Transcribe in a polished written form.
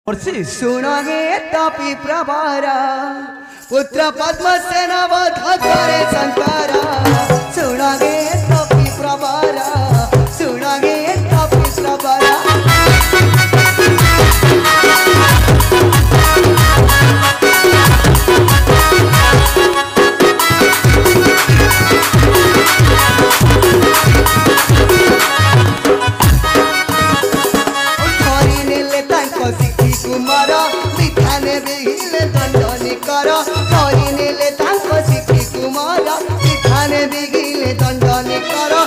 शुणगे तपि प्रभारा पुत्र पद्मसेन वध करे शंकरा शुणगे तपि प्रभारा शुणगे तपि प्रभारा कुमार मिठाने बिगिले दंडनी कर धरी नेले तांको सिखी कुमार मिठाने बिगिले दंडनी कर